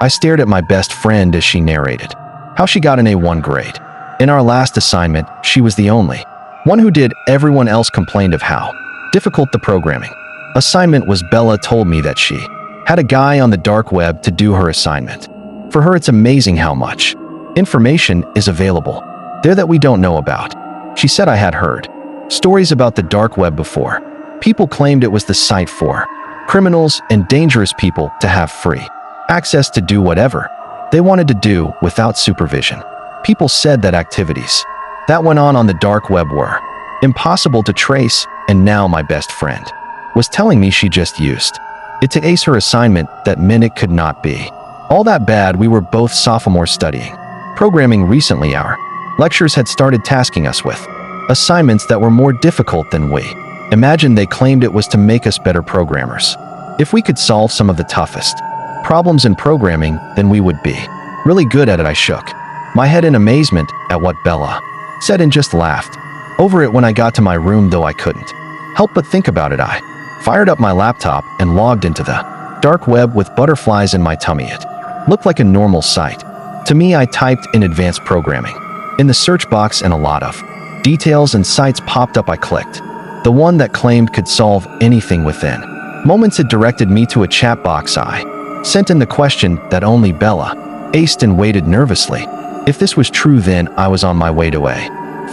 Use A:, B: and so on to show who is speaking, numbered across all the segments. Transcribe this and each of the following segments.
A: I stared at my best friend as she narrated how she got an A1 grade. In our last assignment, she was the only one who did. Everyone else complained of how difficult the programming assignment was. Bella told me that she had a guy on the dark web to do her assignment. For her, it's amazing how much information is available there that we don't know about. She said I had heard stories about the dark web before. People claimed it was the site for criminals and dangerous people to have free access to do whatever they wanted to do without supervision. People said that activities that went on the dark web were impossible to trace, and now my best friend was telling me she just used it to ace her assignment. That meant it could not be all that bad. We were both sophomores studying programming recently. Our lectures had started tasking us with assignments that were more difficult than we imagined. They claimed it was to make us better programmers. If we could solve some of the toughest problems in programming, then we would be really good at it. I shook my head in amazement at what Bella said and just laughed over it. When I got to my room, though, I couldn't help but think about it. I fired up my laptop and logged into the dark web with butterflies in my tummy. It looked like a normal site to me. I typed in advanced programming in the search box, and a lot of details and sites popped up. I clicked the one that claimed could solve anything. Within moments, it directed me to a chat box. I sent in the question that only Bella aced and waited nervously. If this was true, then I was on my way to a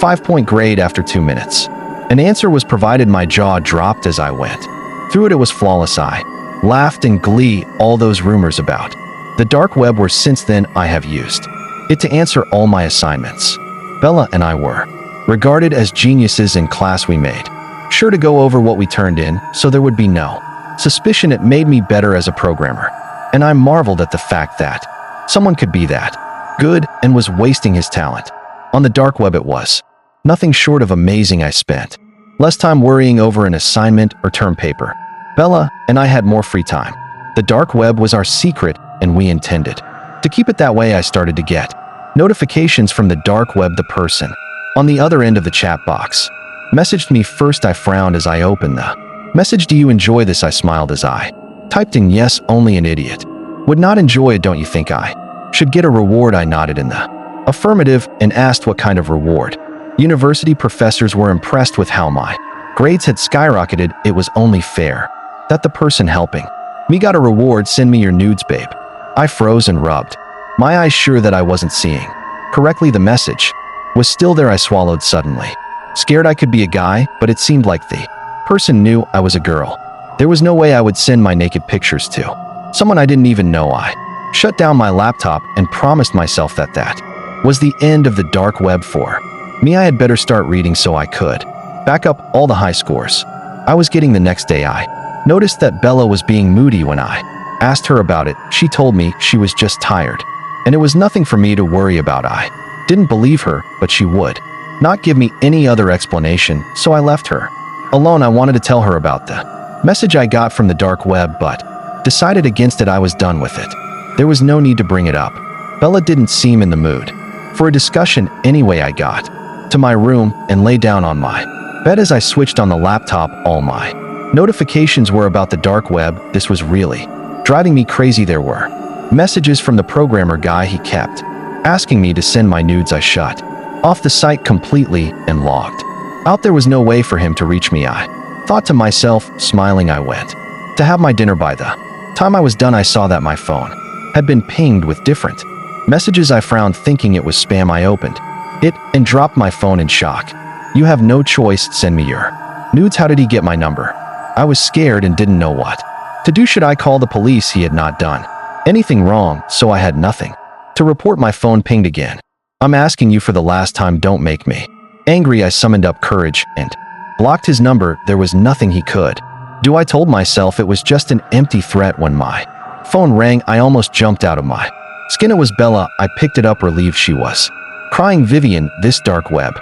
A: 5-point grade. After 2 minutes, an answer was provided. My jaw dropped as I went through it. It was flawless. I laughed in glee. All those rumors about the dark web were since then. I have used it to answer all my assignments. Bella and I were regarded as geniuses in class. We made sure to go over what we turned in so there would be no suspicion. It made me better as a programmer, and I marveled at the fact that someone could be that good and was wasting his talent on the dark web. It was nothing short of amazing. I spent less time worrying over an assignment or term paper. Bella and I had more free time. The dark web was our secret, and we intended to keep it that way. I started to get notifications from the dark web. The person on the other end of the chat box messaged me first. I frowned as I opened the message. Do you enjoy this? I smiled as I typed in yes. Only an idiot would not enjoy it. Don't you think I should get a reward? I nodded in the affirmative and asked what kind of reward. University professors were impressed with how my grades had skyrocketed. It was only fair that the person helping me got a reward. Send me your nudes, babe. I froze and rubbed my eyes, sure that I wasn't seeing correctly. The message was still there. I swallowed suddenly, scared. I could be a guy, but it seemed like the person knew I was a girl. There was no way I would send my naked pictures to someone I didn't even know. I shut down my laptop and promised myself that that was the end of the dark web for me. I had better start reading so I could back up all the high scores I was getting the next day. I noticed that Bella was being moody. When I asked her about it, she told me she was just tired, and it was nothing for me to worry about. I didn't believe her, but she would not give me any other explanation, so I left her alone. I wanted to tell her about the message I got from the dark web, but decided against it. I was done with it. There was no need to bring it up. Bella didn't seem in the mood for a discussion anyway. I got to my room and lay down on my bed. As I switched on the laptop, all my notifications were about the dark web. This was really driving me crazy. There were messages from the programmer guy. He kept asking me to send my nudes. I shut off the site completely and logged out. There was no way for him to reach me. I thought to myself, smiling. I went to have my dinner. By the time I was done, I saw that my phone had been pinged with different messages. I frowned, thinking it was spam. I opened it and dropped my phone in shock. You have no choice. Send me your nudes. How did he get my number? I was scared and didn't know what to do. Should I call the police? He had not done anything wrong, so I had nothing to report. My phone pinged again. I'm asking you for the last time, don't make me angry. I summoned up courage and blocked his number. There was nothing he could do. I told myself it was just an empty threat. When my phone rang, I almost jumped out of my skin. It was Bella. I picked it up, relieved. She was crying. Vivian, this dark web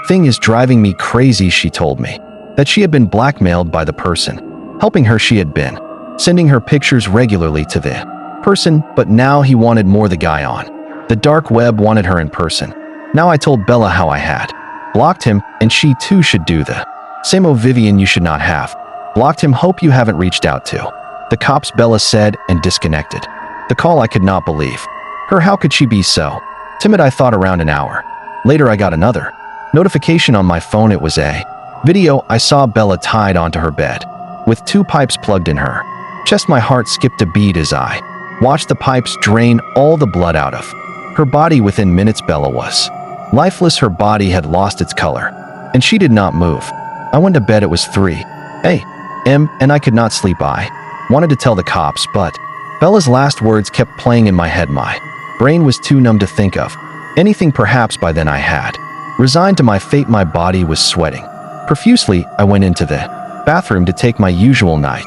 A: thing is driving me crazy. She told me that she had been blackmailed by the person helping her. She had been sending her pictures regularly to the person, but now he wanted more. The guy on the dark web wanted her in person. Now I told Bella how I had blocked him, and she too should do the same. Oh, Vivian, you should not have blocked him. Hope you haven't reached out to the cops, Bella said, and disconnected. The call I could not believe. Her, how could she be so timid? I thought around an hour. Later I got another notification on my phone. It was a video. I saw Bella tied onto her bed, with 2 pipes plugged in her chest. My heart skipped a beat as I watched the pipes drain all the blood out of her body. Within minutes, Bella was lifeless. Her body had lost its color, and she did not move. I went to bed. It was 3 a.m. and I could not sleep. I wanted to tell the cops, but Bella's last words kept playing in my head. My brain was too numb to think of anything. Perhaps by then I had resigned to my fate. My body was sweating profusely. I went into the bathroom to take my usual night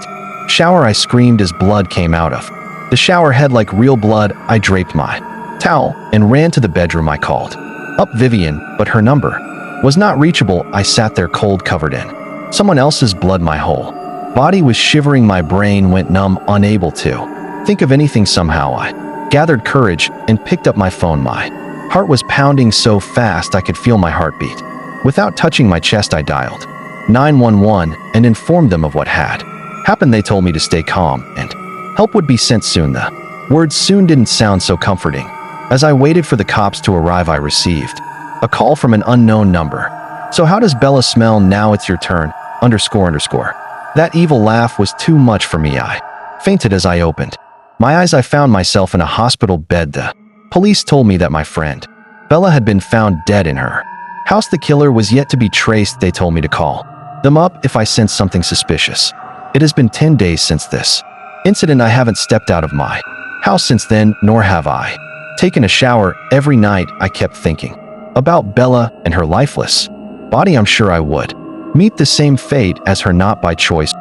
A: shower. I screamed as blood came out of the shower head like real blood. I draped my towel and ran to the bedroom. I called up Vivian, but her number was not reachable. I sat there cold, covered in someone else's blood. My whole body was shivering. My brain went numb, unable to think of anything. Somehow I gathered courage and picked up my phone. My heart was pounding so fast I could feel my heartbeat. Without touching my chest, I dialed 911 and informed them of what had happened. They told me to stay calm and help would be sent soon. The words soon didn't sound so comforting. As I waited for the cops to arrive, I received a call from an unknown number. So how does Bella smell now? It's your turn, __. That evil laugh was too much for me. I fainted as I opened my eyes. I found myself in a hospital bed. The police told me that my friend Bella had been found dead in her house. The killer was yet to be traced. They told me to call them up if I sensed something suspicious. It has been 10 days since this incident. I haven't stepped out of my house since then, nor have I taken a shower. Every night I kept thinking about Bella and her lifeless body. I'm sure I would meet the same fate as her, not by choice.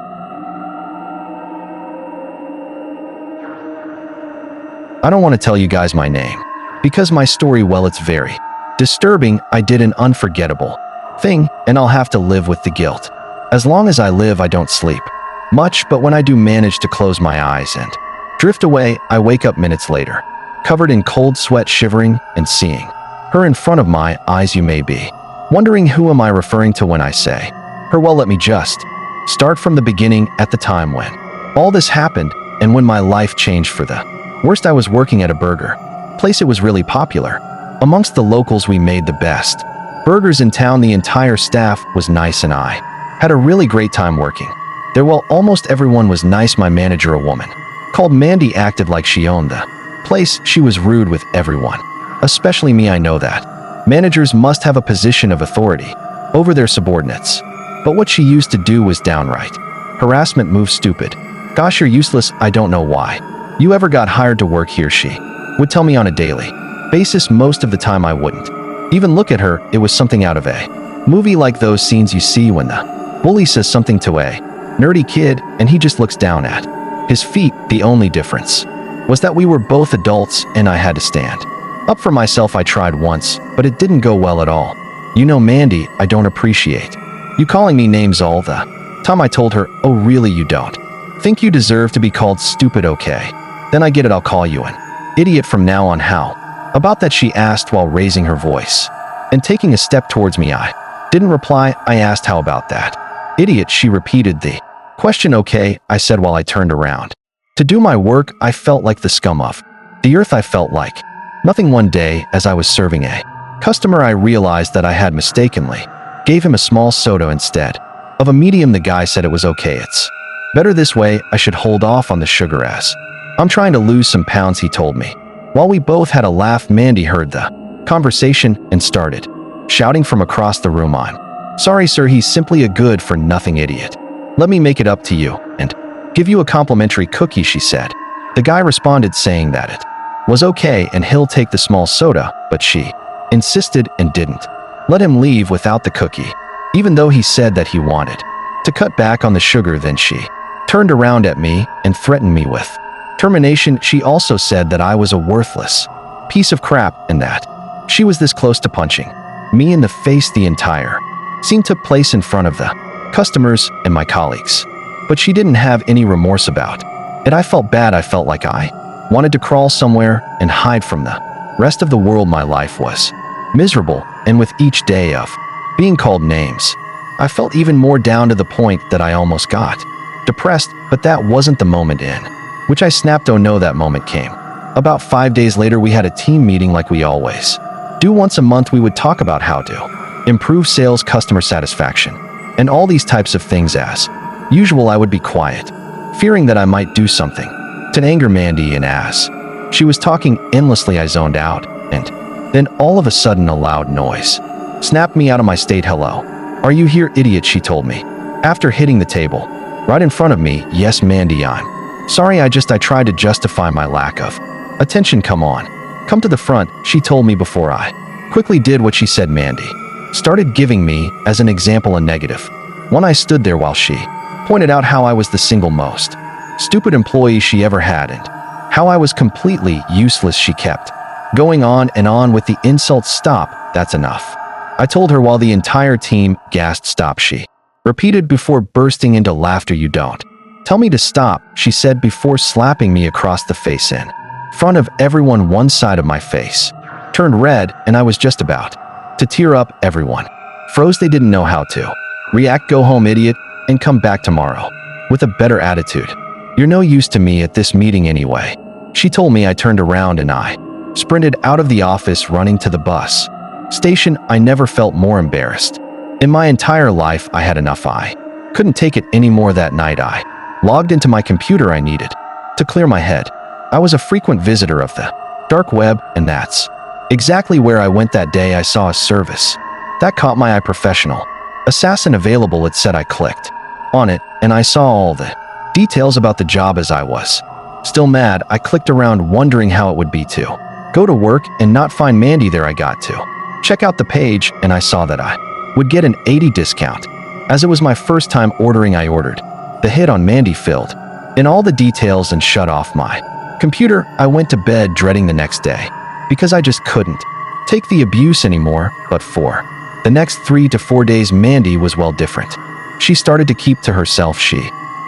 A: I don't want to tell you guys my name, because my story, well, it's very disturbing. I did an unforgettable thing, and I'll have to live with the guilt. As long as I live, I don't sleep much, but when I do manage to close my eyes and drift away, I wake up minutes later, covered in cold sweat, shivering, and seeing her in front of my eyes. You may be wondering, who am I referring to when I say her? Well, let me just start from the beginning, at the time when all this happened and when my life changed for the worst. I was working at a burger place. It was really popular amongst the locals. We made the best burgers in town. The entire staff was nice and I had a really great time working there. Well, almost everyone was nice. My manager, a woman called Mandy, acted like she owned the place. She was rude with everyone, especially me. I know that managers must have a position of authority over their subordinates, but what she used to do was downright harassment. Move, stupid. Gosh, you're useless. I don't know why you ever got hired to work here, she would tell me on a daily basis. Most of the time I wouldn't even look at her. It was something out of a movie, like those scenes you see when the bully says something to a nerdy kid and he just looks down at his feet. The only difference was that we were both adults and I had to stand up for myself. I tried once, but it didn't go well at all. You know, Mandy, I don't appreciate you calling me names all the time. I told her, oh really, you don't think you deserve to be called stupid? Okay, then I get it, I'll call you an idiot from now on. How about that? She asked while raising her voice and taking a step towards me. I didn't reply. I asked, how about that, idiot? She repeated the question. Okay, I said while I turned around to do my work. I felt like the scum of the earth. I felt like nothing. One day, as I was serving a customer, I realized that I had mistakenly gave him a small soda instead of a medium. The guy said it was okay, it's better this way. I should hold off on the sugar as I'm trying to lose some pounds, he told me. While we both had a laugh, Mandy heard the conversation and started shouting from across the room, I'm sorry, sir, he's simply a good-for-nothing idiot. Let me make it up to you and give you a complimentary cookie, she said. The guy responded saying that it was okay and he'll take the small soda, but she insisted and didn't let him leave without the cookie, even though he said that he wanted to cut back on the sugar. Then she turned around at me and threatened me with termination. She also said that I was a worthless piece of crap and that she was this close to punching me in the face. The entire scene took place in front of the customers and my colleagues, but she didn't have any remorse about it. I felt bad. I felt like I wanted to crawl somewhere and hide from the rest of the world. My life was miserable, and with each day of being called names, I felt even more down, to the point that I almost got depressed. But that wasn't the moment in which I snapped. Oh no, that moment came About 5 days later, we had a team meeting like we always do. Once a month, we would talk about how to improve sales, customer satisfaction, and all these types of things. As usual, I would be quiet, fearing that I might do something to anger Mandy, and as she was talking endlessly, I zoned out, and then all of a sudden a loud noise snapped me out of my state. "Hello, are you here, idiot?" she told me, after hitting the table right in front of me. "Yes, Mandy, I'm sorry, I tried to justify my lack of attention. Come on, come to the front," she told me before I quickly did what she said. Mandy started giving me, as an example, a negative one. I stood there while she pointed out how I was the single most stupid employee she ever had and how I was completely useless. She kept going on and on with the insults. "Stop, that's enough," I told her, while the entire team gasped. "Stop," she repeated before bursting into laughter. "You don't tell me to stop," she said before slapping me across the face in front of everyone. One side of my face turned red and I was just about to tear up. Everyone froze. They didn't know how to react. "Go home, idiot, and come back tomorrow with a better attitude. You're no use to me at this meeting anyway," she told me. I turned around and I sprinted out of the office, running to the bus station. I never felt more embarrassed in my entire life. I had enough. I couldn't take it anymore. That night, I logged into my computer. I needed to clear my head. I was a frequent visitor of the dark web, and that's exactly where I went that day. I saw a service that caught my eye: professional assassin available. It said. I clicked on it and I saw all the details about the job. As I was still mad, I clicked around, wondering how it would be to go to work and not find Mandy there. I got to check out the page and I saw that I would get an 80% discount. As it was my first time ordering, I ordered the hit on Mandy, filled in all the details, and shut off my computer. I went to bed dreading the next day because I just couldn't take the abuse anymore. But for the next 3 to 4 days, Mandy was well different. She started to keep to herself. She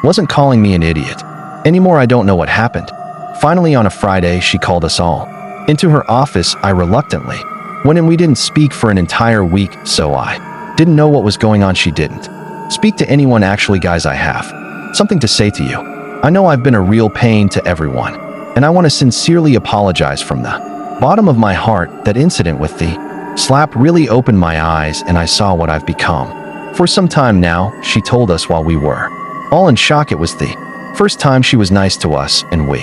A: wasn't calling me an idiot anymore. I don't know what happened. Finally, on a Friday, she called us all into her office. I reluctantly went in. We didn't speak for an entire week, so I didn't know what was going on. She didn't speak to anyone. Actually, guys, I have something to say to you. I know I've been a real pain to everyone, and I want to sincerely apologize from the bottom of my heart. That incident with the slap really opened my eyes, and I saw what I've become for some time now," she told us while we were all in shock. It was the first time she was nice to us, and we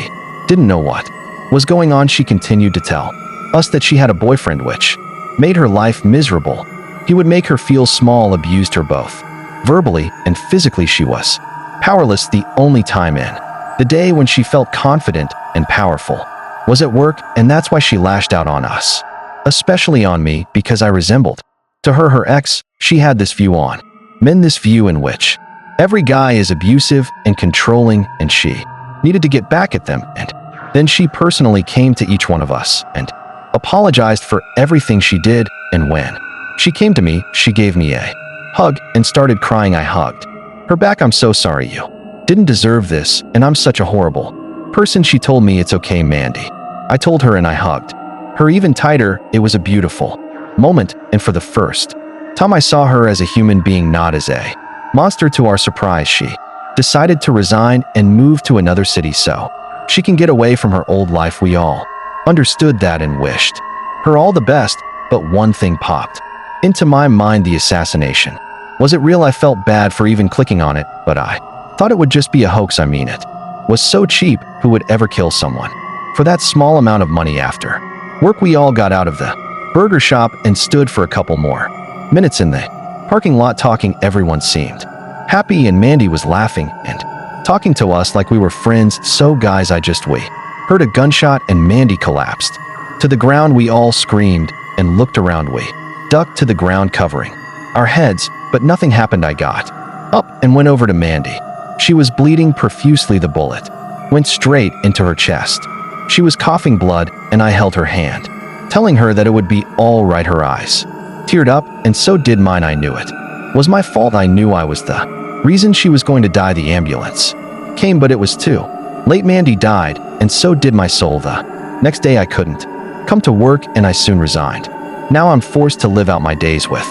A: didn't know what was going on. She continued to tell us that she had a boyfriend which made her life miserable. He would make her feel small, abused her both verbally and physically. She was powerless. The only time in the day when she felt confident and powerful was at work, and that's why she lashed out on us, especially on me, because I resembled to her ex. She had this view on men, this view in which every guy is abusive and controlling, and she needed to get back at them. And then she personally came to each one of us and apologized for everything she did. And when she came to me, she gave me a hug and started crying. I hugged her back. "I'm so sorry. You didn't deserve this, and I'm such a horrible person." She told me, "It's okay, Mandy," I told her, and I hugged her even tighter. It was a beautiful moment, and for the first time I saw her as a human being, not as a monster. To our surprise, she decided to resign and move to another city so she can get away from her old life. We all understood that and wished her all the best, but one thing popped into my mind: the assassination. Was it real? I felt bad for even clicking on it, but I thought it would just be a hoax. I mean, it was so cheap. Who would ever kill someone for that small amount of money? After work, we all got out of the burger shop and stood for a couple more minutes in the parking lot talking. Everyone seemed happy, and Mandy was laughing and talking to us like we were friends. So guys, we heard a gunshot and Mandy collapsed to the ground. We all screamed and looked around. We ducked to the ground, covering our heads, but nothing happened. I got up and went over to Mandy. She was bleeding profusely. The bullet went straight into her chest. She was coughing blood, and I held her hand, telling her that it would be all right. Her eyes teared up, and so did mine. I knew it was my fault. I knew I was the reason she was going to die. The ambulance came, but it was too late. Mandy died, and so did my soul. The next day, I couldn't come to work, and I soon resigned. Now I'm forced to live out my days with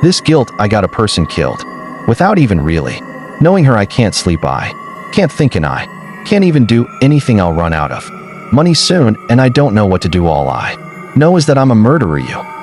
A: this guilt. I got a person killed without even really knowing her. I can't sleep. I can't think, and I can't even do anything. I'll run out of Money soon, and I don't know what to do. All I know is that I'm a murderer you.